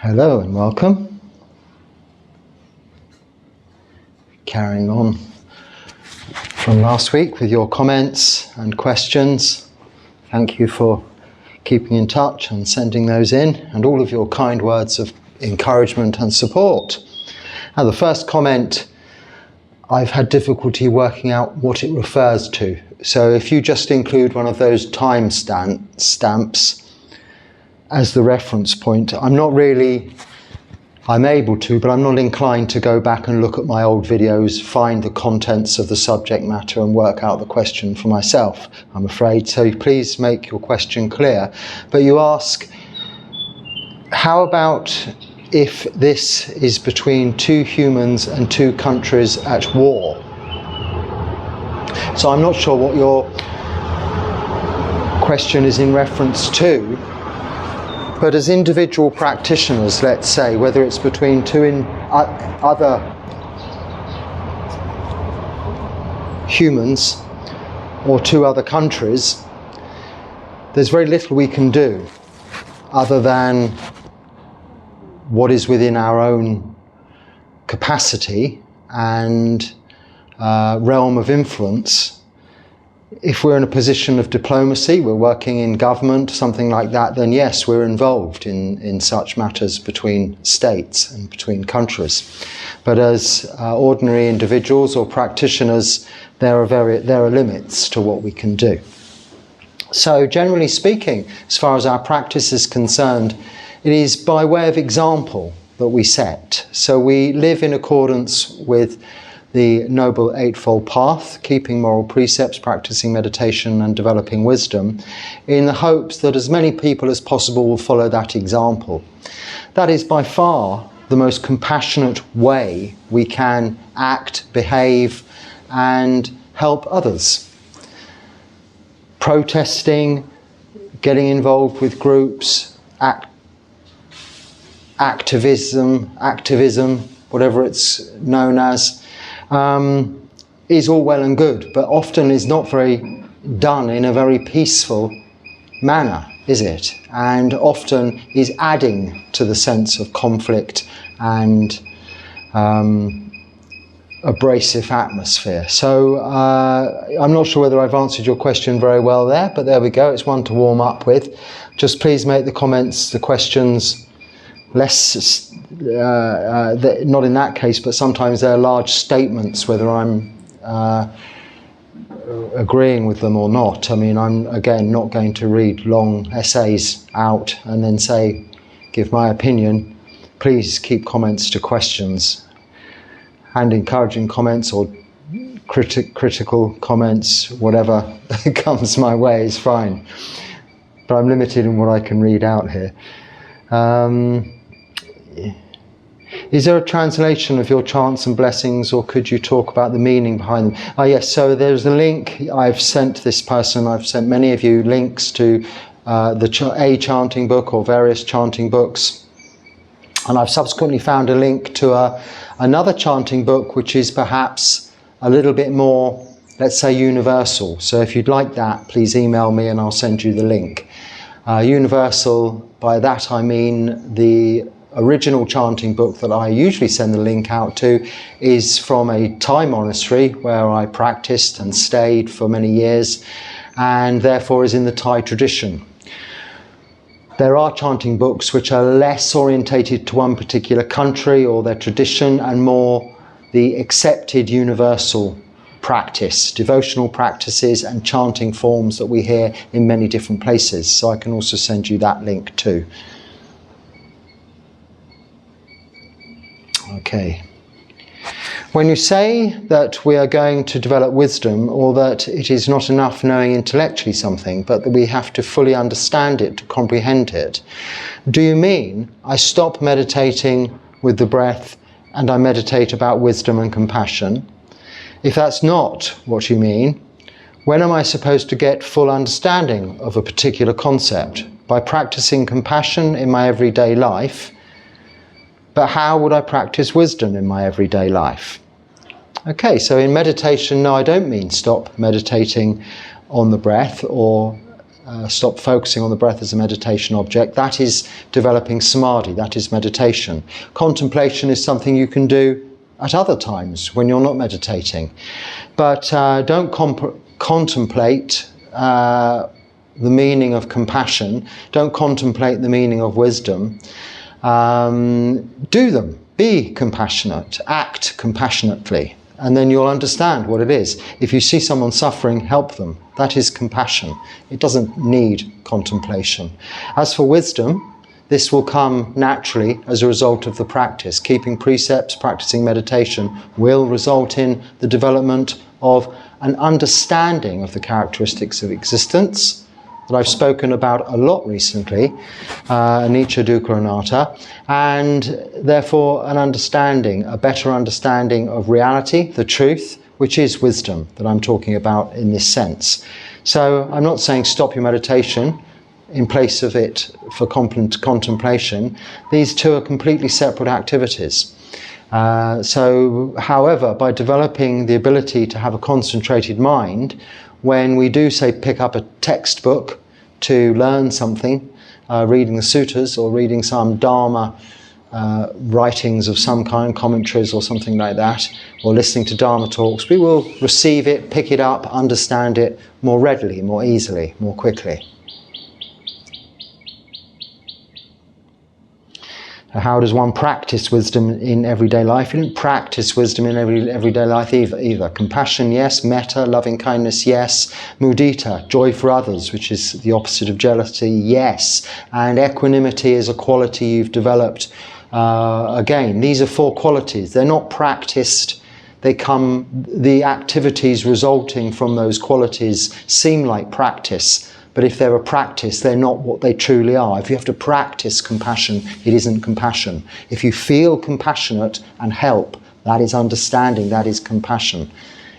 Hello and welcome. Carrying on from last week with your comments and questions. Thank you for keeping in touch and sending those in, and all of your kind words of encouragement and support. Now, the first comment, I've had difficulty working out what it refers to. So if you just include one of those time stamps as the reference point, I'm able to, but I'm not inclined to go back and look at my old videos, find the contents of the subject matter and work out the question for myself, I'm afraid. So please make your question clear. But you ask, how about if this is between two humans and two countries at war? So I'm not sure what your question is in reference to, but as individual practitioners, let's say, whether it's between two other humans or two other countries, there's very little we can do other than what is within our own capacity and realm of influence. If we're in a position of diplomacy, we're working in government, something like that, then yes, we're involved in such matters between states and between countries. But as ordinary individuals or practitioners, there are limits to what we can do. So generally speaking, as far as our practice is concerned, it is by way of example that we set. So we live in accordance with the Noble Eightfold Path, keeping moral precepts, practicing meditation and developing wisdom, in the hopes that as many people as possible will follow that example. That is by far the most compassionate way we can act, behave and help others. Protesting, getting involved with groups, activism, whatever it's known as, is all well and good, but often is not done in a very peaceful manner, is it? And often is adding to the sense of conflict and abrasive atmosphere. So I'm not sure whether I've answered your question very well there, but there we go. It's one to warm up with. Just please make the comments, the questions, less, not in that case, but sometimes they're large statements, whether I'm agreeing with them or not. I mean, I'm, again, not going to read long essays out and then give my opinion. Please keep comments to questions, and encouraging comments or critical comments, whatever comes my way is fine. But I'm limited in what I can read out here. Is there a translation of your chants and blessings, or could you talk about the meaning behind them? Yes, so there's a link. I've sent many of you links to a chanting book or various chanting books. And I've subsequently found a link to another chanting book, which is perhaps a little bit more, let's say, universal. So if you'd like that, please email me and I'll send you the link. Universal, by that I mean the original chanting book that I usually send the link out to is from a Thai monastery where I practiced and stayed for many years, and therefore is in the Thai tradition. There are chanting books which are less orientated to one particular country or their tradition and more the accepted universal practice, devotional practices and chanting forms that we hear in many different places. So I can also send you that link too. Okay. When you say that we are going to develop wisdom, or that it is not enough knowing intellectually something, but that we have to fully understand it to comprehend it, do you mean I stop meditating with the breath and I meditate about wisdom and compassion? If that's not what you mean, when am I supposed to get full understanding of a particular concept? By practicing compassion in my everyday life, but how would I practice wisdom in my everyday life? Okay, so in meditation, no, I don't mean stop meditating on the breath or stop focusing on the breath as a meditation object. That is developing samadhi, that is meditation. Contemplation is something you can do at other times when you're not meditating. But don't contemplate the meaning of compassion, don't contemplate the meaning of wisdom. Do them, be compassionate, act compassionately, and then you'll understand what it is. If you see someone suffering, help them. That is compassion. It doesn't need contemplation. As for wisdom, this will come naturally as a result of the practice. Keeping precepts, practicing meditation will result in the development of an understanding of the characteristics of existence that I've spoken about a lot recently, anicca, dukkha, anatta, and therefore an understanding, a better understanding of reality, the truth, which is wisdom that I'm talking about in this sense. So I'm not saying stop your meditation in place of it for contemplation. These two are completely separate activities. However, by developing the ability to have a concentrated mind, when we do, say, pick up a textbook to learn something, reading the suttas or reading some Dharma writings of some kind, commentaries or something like that, or listening to Dharma talks, we will receive it, pick it up, understand it more readily, more easily, more quickly. How does one practice wisdom in everyday life? You don't practice wisdom in everyday life either. Compassion, yes. Metta, loving kindness, yes. Mudita, joy for others, which is the opposite of jealousy, yes. And equanimity is a quality you've developed. Again, these are 4 qualities. They're not practiced. The activities resulting from those qualities seem like practice. But if they're a practice, they're not what they truly are. If you have to practice compassion, it isn't compassion. If you feel compassionate and help, that is understanding, that is compassion.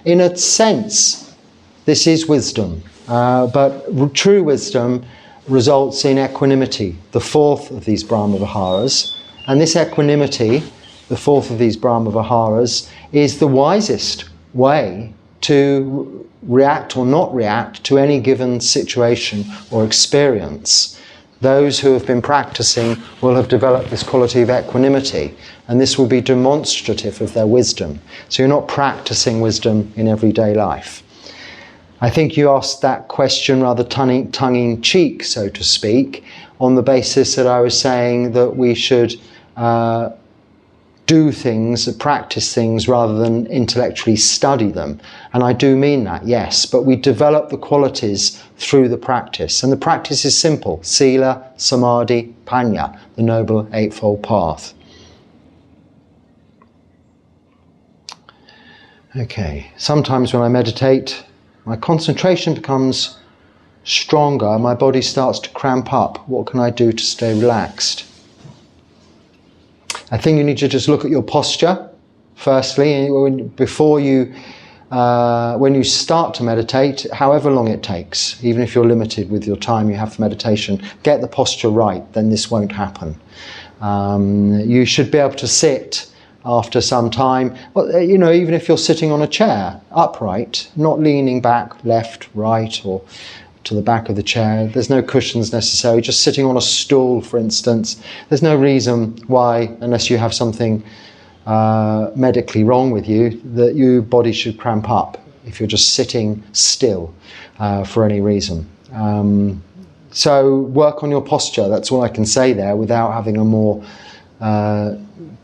In a sense, this is wisdom. But true wisdom results in equanimity, the 4th of these Brahma Viharas. And this equanimity, the 4th of these Brahma Viharas, is the wisest way to react or not react to any given situation or experience. Those who have been practicing will have developed this quality of equanimity, and this will be demonstrative of their wisdom. So you're not practicing wisdom in everyday life. I think you asked that question rather tongue-in-cheek, so to speak, on the basis that I was saying that we should do things, practice things, rather than intellectually study them. And I do mean that, yes, but we develop the qualities through the practice. And the practice is simple: sila, samadhi, panya, the Noble Eightfold Path. Okay, sometimes when I meditate, my concentration becomes stronger, my body starts to cramp up. What can I do to stay relaxed? I think you need to just look at your posture, firstly, before you, when you start to meditate, however long it takes, even if you're limited with your time you have for meditation, get the posture right, then this won't happen. You should be able to sit after some time, even if you're sitting on a chair, upright, not leaning back, left, right, or to the back of the chair. There's no cushions necessary, just sitting on a stool, for instance. There's no reason why, unless you have something medically wrong with you, that your body should cramp up if you're just sitting still for any reason. So work on your posture. That's all I can say there, without having a more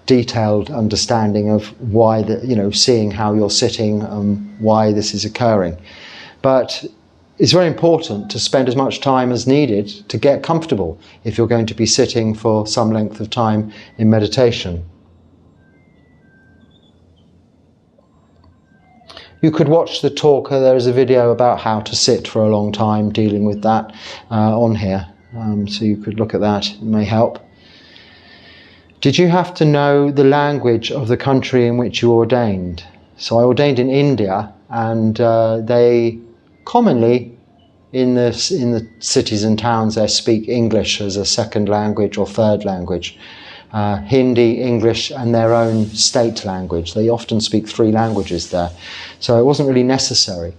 detailed understanding of why, seeing how you're sitting and why this is occurring. But it's very important to spend as much time as needed to get comfortable if you're going to be sitting for some length of time in meditation. You could watch the talk. There is a video about how to sit for a long time, dealing with that on here. So you could look at that, it may help. Did you have to know the language of the country in which you ordained? So I ordained in India, and they commonly in the cities and towns they speak English as a second language or third language. Hindi, English and their own state language. They often speak 3 languages there. So it wasn't really necessary.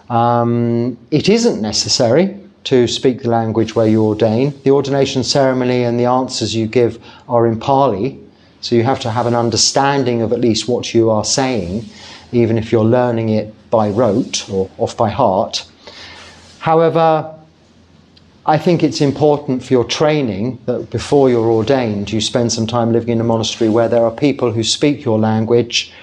It isn't necessary to speak the language where you ordain. The ordination ceremony and the answers you give are in Pali, so you have to have an understanding of at least what you are saying, even if you're learning it by rote or off by heart. However, I think it's important for your training that before you're ordained, you spend some time living in a monastery where there are people who speak your language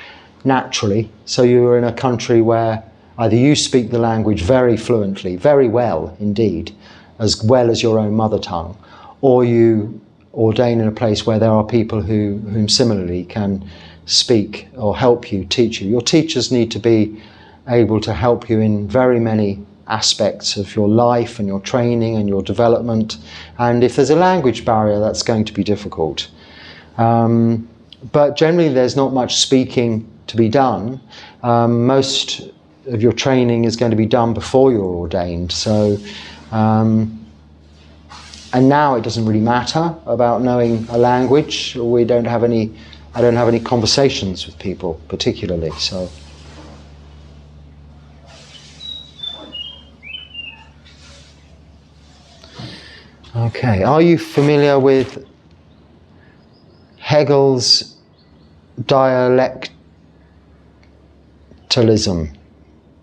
naturally. So you're in a country where either you speak the language very fluently, very well indeed, as well as your own mother tongue, or you ordain in a place where there are people whom similarly can speak or help you, teach you. Your teachers need to be able to help you in very many aspects of your life and your training and your development, and if there's a language barrier, that's going to be difficult. But generally there's not much speaking to be done. Most of your training is going to be done before you're ordained, so and now it doesn't really matter about knowing a language. I don't have any conversations with people particularly, so okay. Are you familiar with Hegel's dialectalism?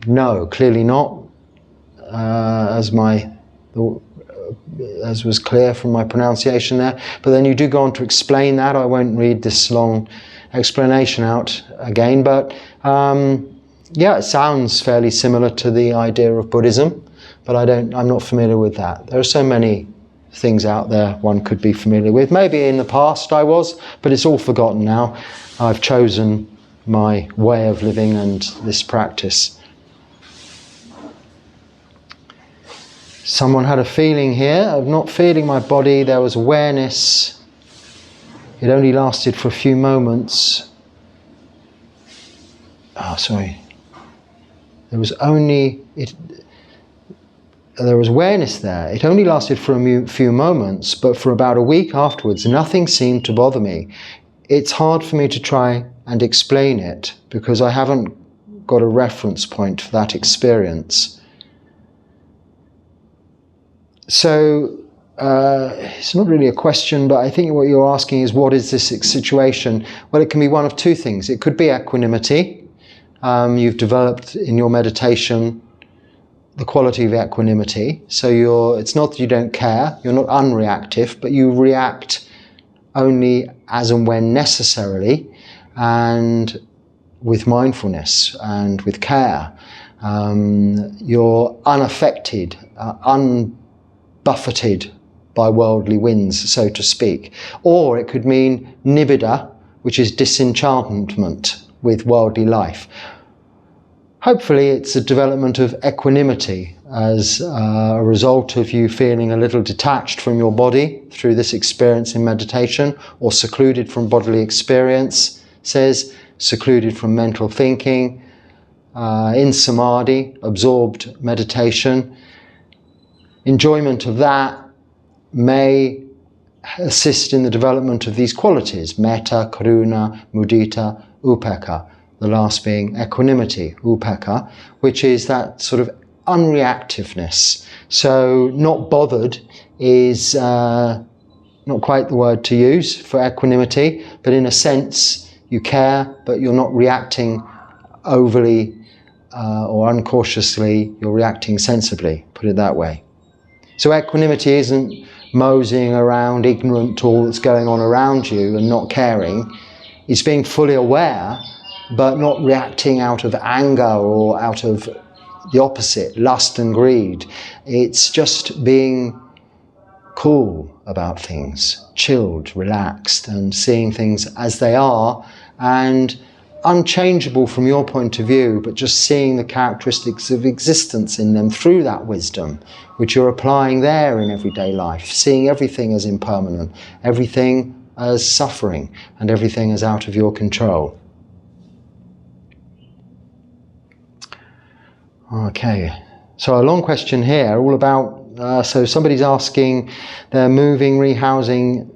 No, clearly not. As was clear from my pronunciation there. But then you do go on to explain that. I won't read this long explanation out again. But yeah, it sounds fairly similar to the idea of Buddhism. But I'm not familiar with that. There are so many things out there one could be familiar with. Maybe in the past I was, but it's all forgotten now. I've chosen my way of living and this practice. Someone had a feeling here of not feeling my body. There was awareness. It only lasted for a few moments. There was awareness there. It only lasted for a few moments, but for about a week afterwards, nothing seemed to bother me. It's hard for me to try and explain it because I haven't got a reference point for that experience. So it's not really a question, but I think what you're asking is, what is this situation? Well, it can be one of two things. It could be equanimity. You've developed in your meditation the quality of equanimity. So it's not that you don't care, you're not unreactive, but you react only as and when necessarily, and with mindfulness and with care. You're unaffected, unbuffeted by worldly winds, so to speak. Or it could mean nibbida, which is disenchantment with worldly life. Hopefully it's a development of equanimity as a result of you feeling a little detached from your body through this experience in meditation, or secluded from bodily experience, secluded from mental thinking, in samadhi, absorbed meditation. Enjoyment of that may assist in the development of these qualities: metta, karuna, mudita, upekkha. The last being equanimity, upekkha, which is that sort of unreactiveness. So not bothered is not quite the word to use for equanimity, but in a sense you care, but you're not reacting overly or uncautiously, you're reacting sensibly, put it that way. So equanimity isn't moseying around ignorant to all that's going on around you and not caring. It's being fully aware, but not reacting out of anger or out of the opposite, lust and greed. It's just being cool about things, chilled, relaxed, and seeing things as they are, and unchangeable from your point of view, but just seeing the characteristics of existence in them through that wisdom, which you're applying there in everyday life, seeing everything as impermanent, everything as suffering, and everything as out of your control. Okay, so a long question here, all about, so somebody's asking, they're moving, rehousing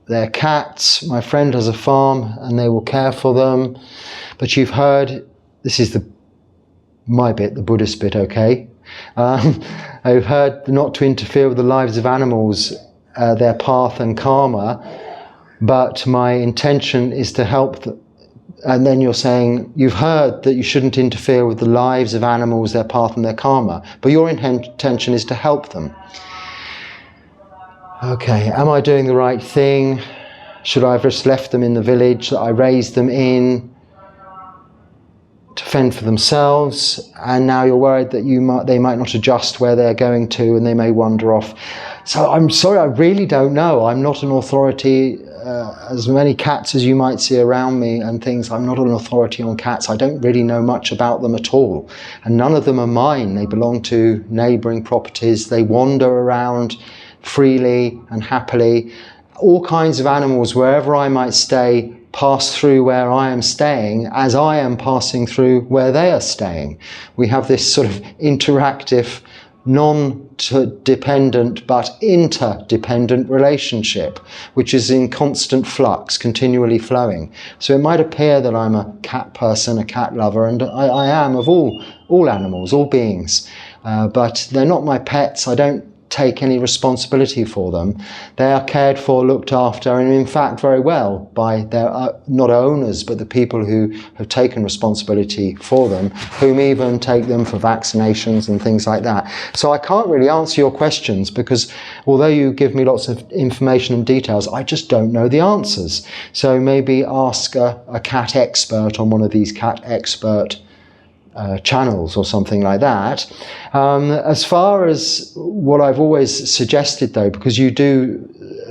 their cats. My friend has a farm and they will care for them. But you've heard, this is my bit, the Buddhist bit, okay? I've heard not to interfere with the lives of animals, their path and karma, but my intention is to help them. And then you're saying, you've heard that you shouldn't interfere with the lives of animals, their path and their karma, but your intention is to help them. Okay, am I doing the right thing? Should I have just left them in the village that I raised them in to fend for themselves? And now you're worried that they might not adjust where they're going to and they may wander off. So I'm sorry, I really don't know. I'm not an authority. As many cats as you might see around me and things, I'm not an authority on cats. I don't really know much about them at all. And none of them are mine. They belong to neighbouring properties. They wander around freely and happily. All kinds of animals, wherever I might stay, pass through where I am staying as I am passing through where they are staying. We have this sort of interactive, non-dependent but interdependent relationship, which is in constant flux, continually flowing. So it might appear that I'm a cat person, a cat lover, and I am of all animals, all beings, but they're not my pets. I don't take any responsibility for them. They are cared for, looked after, and in fact very well by their not owners, but the people who have taken responsibility for them, whom even take them for vaccinations and things like that. So I can't really answer your questions because although you give me lots of information and details, I just don't know the answers. So maybe ask a cat expert on one of these cat expert channels or something like that. As far as what I've always suggested though, because you do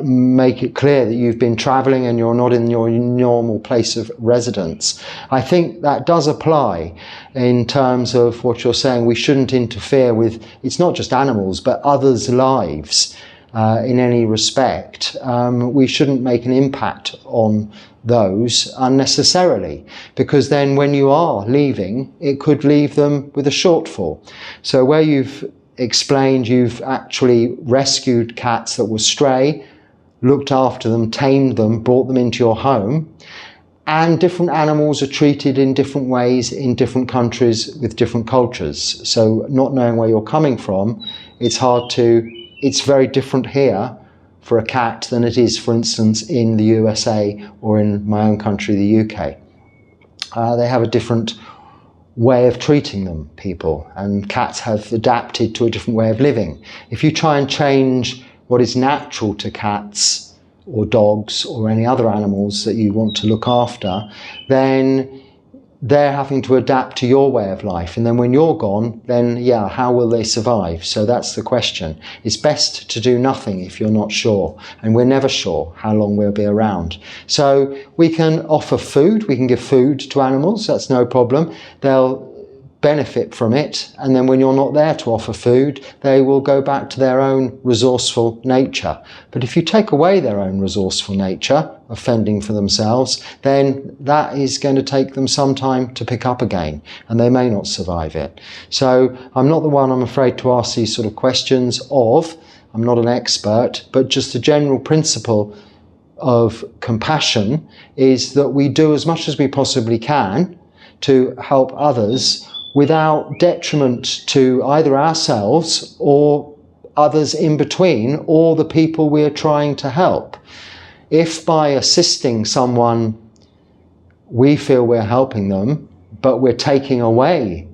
make it clear that you've been travelling and you're not in your normal place of residence, I think that does apply in terms of what you're saying. We shouldn't interfere with, it's not just animals, but others' lives in any respect. We shouldn't make an impact on those unnecessarily, because then when you are leaving, it could leave them with a shortfall. So where you've explained you've actually rescued cats that were stray, looked after them, tamed them, brought them into your home, and different animals are treated in different ways in different countries with different cultures. So not knowing where you're coming from, it's very different here for a cat than it is, for instance, in the USA or in my own country, the UK. They have a different way of treating them, people, and cats have adapted to a different way of living. If you try and change what is natural to cats or dogs or any other animals that you want to look after, then they're having to adapt to your way of life. And then when you're gone, then yeah, how will they survive? So that's the question. It's best to do nothing if you're not sure. And we're never sure how long we'll be around. So we can offer food. We can give food to animals. That's no problem. They'll benefit from it. And then when you're not there to offer food, they will go back to their own resourceful nature. But if you take away their own resourceful nature of fending for themselves, then that is going to take them some time to pick up again, and they may not survive it. So I'm not the one, I'm afraid, to ask these sort of questions of. I'm not an expert, but just the general principle of compassion is that we do as much as we possibly can to help others without detriment to either ourselves or others in between, or the people we are trying to help. If by assisting someone we feel we're helping them, but we're taking away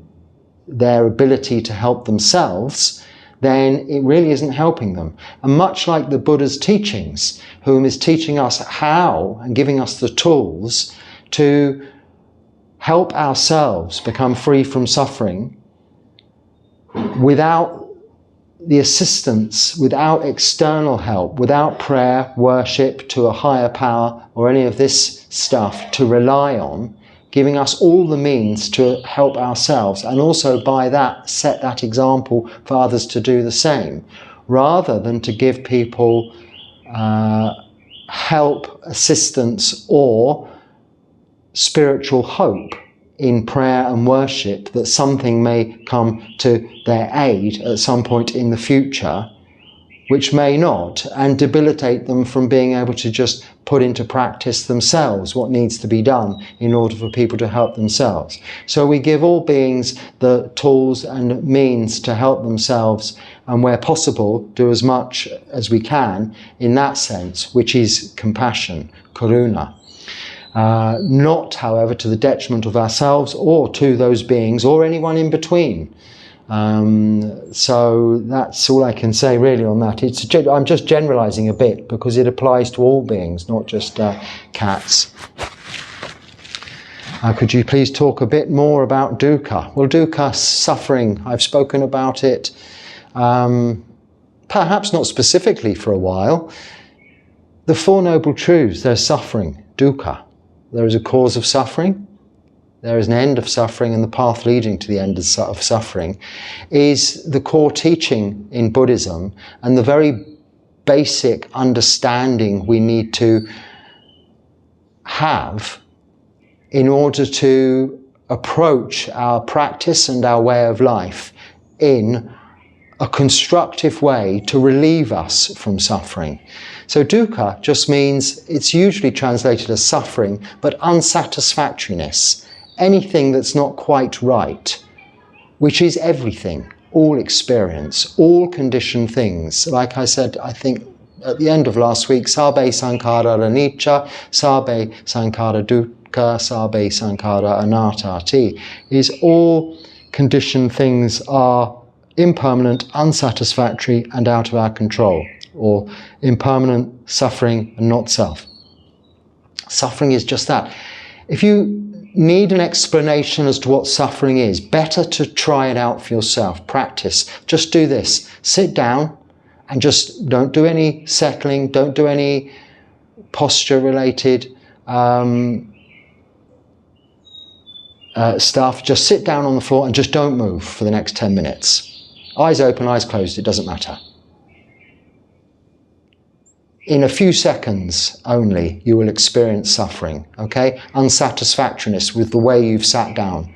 their ability to help themselves, then it really isn't helping them. And much like the Buddha's teachings, whom is teaching us how and giving us the tools to help ourselves become free from suffering without the assistance, without external help, without prayer, worship to a higher power or any of this stuff to rely on, giving us all the means to help ourselves, and also by that set that example for others to do the same, rather than to give people help, assistance or spiritual hope in prayer and worship that something may come to their aid at some point in the future, which may not, and debilitate them from being able to just put into practice themselves what needs to be done in order for people to help themselves. So we give all beings the tools and means to help themselves, and where possible, do as much as we can in that sense, which is compassion, karuna. Not, however, to the detriment of ourselves or to those beings or anyone in between. So that's all I can say really on that. I'm just generalizing a bit because it applies to all beings, not just cats. Could you please talk a bit more about dukkha? Well, dukkha, suffering, I've spoken about it, perhaps not specifically for a while. The Four Noble Truths, there's suffering, dukkha. There is a cause of suffering. There is an end of suffering, and the path leading to the end of suffering is the core teaching in Buddhism and the very basic understanding we need to have in order to approach our practice and our way of life in a constructive way to relieve us from suffering. So dukkha just means, it's usually translated as suffering, but unsatisfactoriness. Anything that's not quite right, which is everything, all experience, all conditioned things. Like I said, I think at the end of last week, sabbe sankhara anicca, sabbe sankhara dukkha, sabbe sankhara anattati, is all conditioned things are impermanent, unsatisfactory, and out of our control, or impermanent, suffering, and not self. Suffering is just that. If you need an explanation as to what suffering is, better to try it out for yourself. Practice. Just do this. Sit down and just don't do any settling, don't do any posture related stuff. Just sit down on the floor and just don't move for the next 10 minutes. Eyes open, eyes closed, it doesn't matter. In a few seconds only, you will experience suffering, okay? Unsatisfactoriness with the way you've sat down,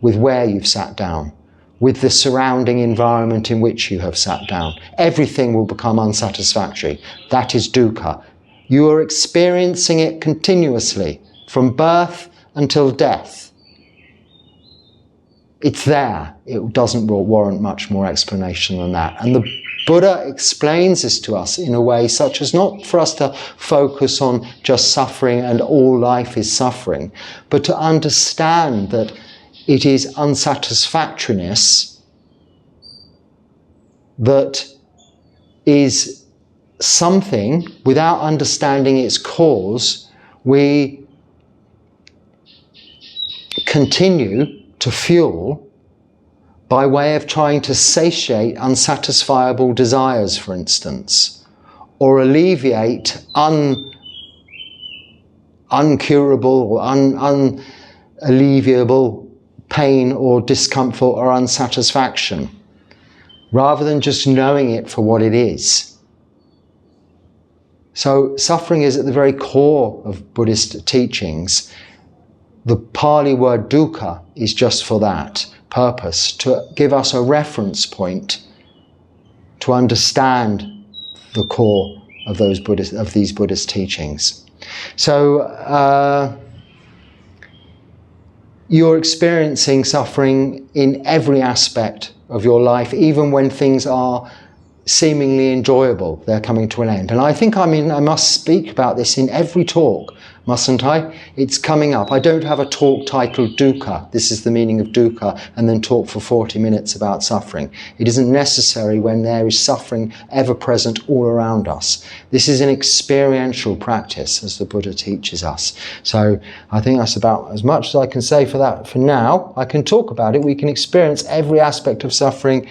with where you've sat down, with the surrounding environment in which you have sat down. Everything will become unsatisfactory. That is dukkha. You are experiencing it continuously, from birth until death. It's there. It doesn't warrant much more explanation than that. And the Buddha explains this to us in a way such as not for us to focus on just suffering and all life is suffering, but to understand that it is unsatisfactoriness that is something, without understanding its cause, we continue to fuel by way of trying to satiate unsatisfiable desires, for instance, or alleviate uncurable or unalleviable pain or discomfort or unsatisfaction, rather than just knowing it for what it is. So suffering is at the very core of Buddhist teachings. The Pali word dukkha is just for that purpose, to give us a reference point to understand the core of these Buddhist teachings. So you're experiencing suffering in every aspect of your life, even when things are seemingly enjoyable, they're coming to an end. And I think, I must speak about this in every talk, mustn't I? It's coming up. I don't have a talk titled dukkha, this is the meaning of dukkha, and then talk for 40 minutes about suffering. It isn't necessary when there is suffering ever present all around us. This is an experiential practice, as the Buddha teaches us. So I think that's about as much as I can say for that. For now, I can talk about it. We can experience every aspect of suffering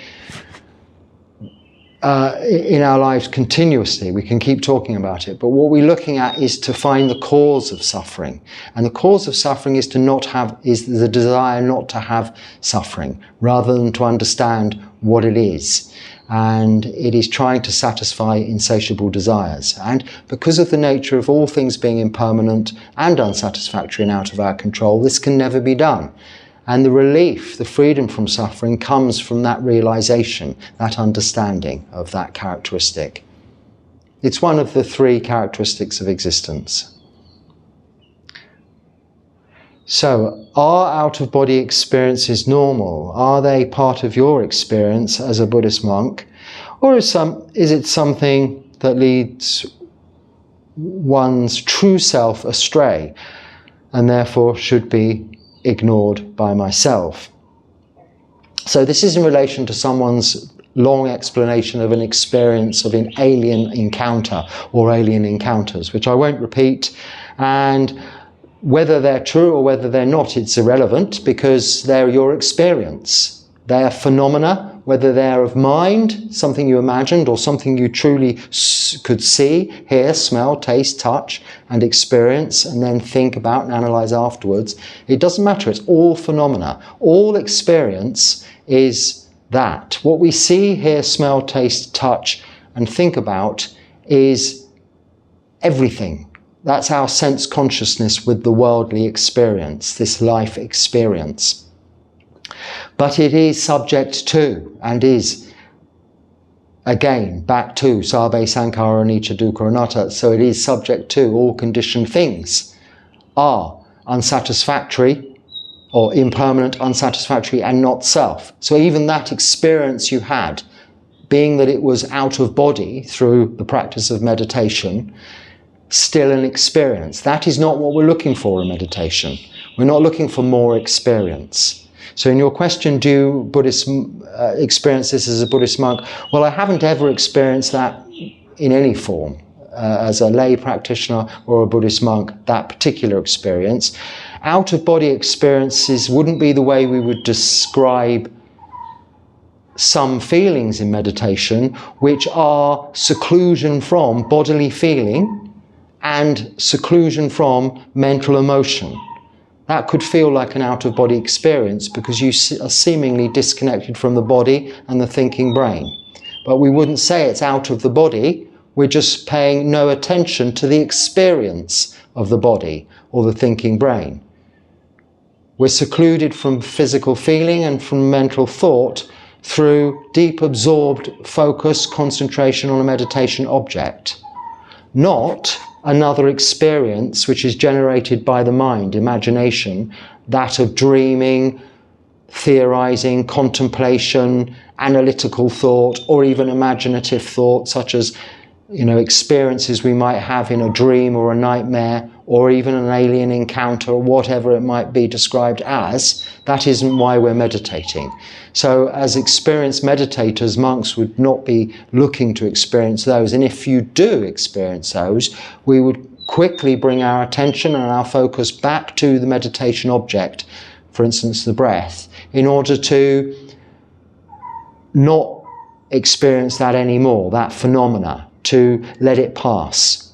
in our lives continuously. We can keep talking about it, but what we're looking at is to find the cause of suffering, and the cause of suffering is the desire not to have suffering, rather than to understand what it is. And it is trying to satisfy insatiable desires. And because of the nature of all things being impermanent and unsatisfactory and out of our control, this can never be done. And the relief, the freedom from suffering, comes from that realization, that understanding of that characteristic. It's one of the three characteristics of existence. So, are out-of-body experiences normal? Are they part of your experience as a Buddhist monk? Or is it something that leads one's true self astray and therefore should be ignored by myself? So this is in relation to someone's long explanation of an experience of an alien encounter or alien encounters, which I won't repeat. And whether they're true or whether they're not, it's irrelevant, because they're your experience. They are phenomena, whether they're of mind, something you imagined, or something you truly could see, hear, smell, taste, touch, and experience, and then think about and analyze afterwards. It doesn't matter, it's all phenomena. All experience is that. What we see, hear, smell, taste, touch, and think about is everything. That's our sense consciousness with the worldly experience, this life experience. But it is subject to, and is, again, back to Sabbe Sankhara Anicca Dukkha Anatta, so it is subject to. All conditioned things are unsatisfactory or impermanent, unsatisfactory, and not self. So even that experience you had, being that it was out of body through the practice of meditation, still an experience. That is not what we're looking for in meditation. We're not looking for more experience. So in your question, do Buddhists experience this as a Buddhist monk? Well, I haven't ever experienced that in any form. As a lay practitioner or a Buddhist monk, that particular experience. Out-of-body experiences wouldn't be the way we would describe some feelings in meditation, which are seclusion from bodily feeling and seclusion from mental emotion. That could feel like an out-of-body experience because you are seemingly disconnected from the body and the thinking brain. But we wouldn't say it's out of the body, we're just paying no attention to the experience of the body or the thinking brain. We're secluded from physical feeling and from mental thought through deep absorbed focus, concentration on a meditation object. Not another experience which is generated by the mind, imagination, that of dreaming, theorizing, contemplation, analytical thought, or even imaginative thought, such as, experiences we might have in a dream or a nightmare, or even an alien encounter, or whatever it might be described as. That isn't why we're meditating. So as experienced meditators, monks would not be looking to experience those. And if you do experience those, we would quickly bring our attention and our focus back to the meditation object, for instance, the breath, in order to not experience that anymore, that phenomena, to let it pass.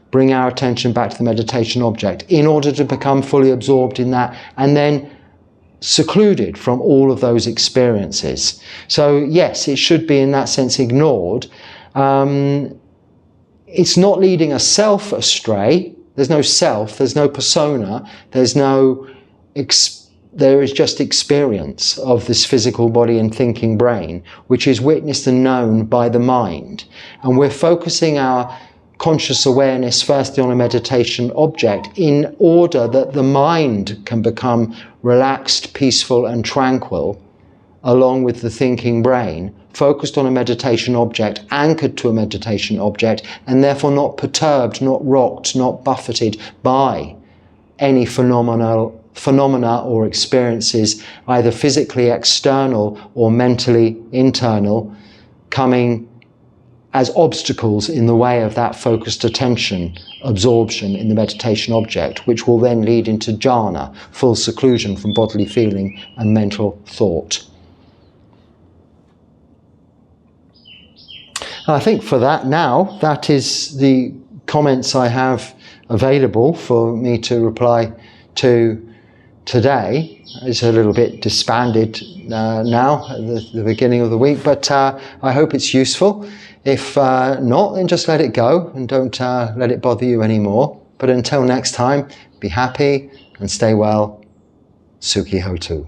Bring our attention back to the meditation object in order to become fully absorbed in that and then secluded from all of those experiences. So yes, it should be in that sense ignored. It's not leading a self astray. There's no self, there's no persona, there is just experience of this physical body and thinking brain, which is witnessed and known by the mind. And we're focusing our conscious awareness firstly on a meditation object in order that the mind can become relaxed, peaceful and tranquil, along with the thinking brain, focused on a meditation object, anchored to a meditation object, and therefore not perturbed, not rocked, not buffeted by any phenomena or experiences, either physically external or mentally internal, coming as obstacles in the way of that focused attention, absorption in the meditation object, which will then lead into jhana, full seclusion from bodily feeling and mental thought. I think for that now, that is the comments I have available for me to reply to today. It's a little bit disbanded now at the beginning of the week, but I hope it's useful. If not, then just let it go and don't let it bother you anymore. But until next time, be happy and stay well. Sukhi Hotu.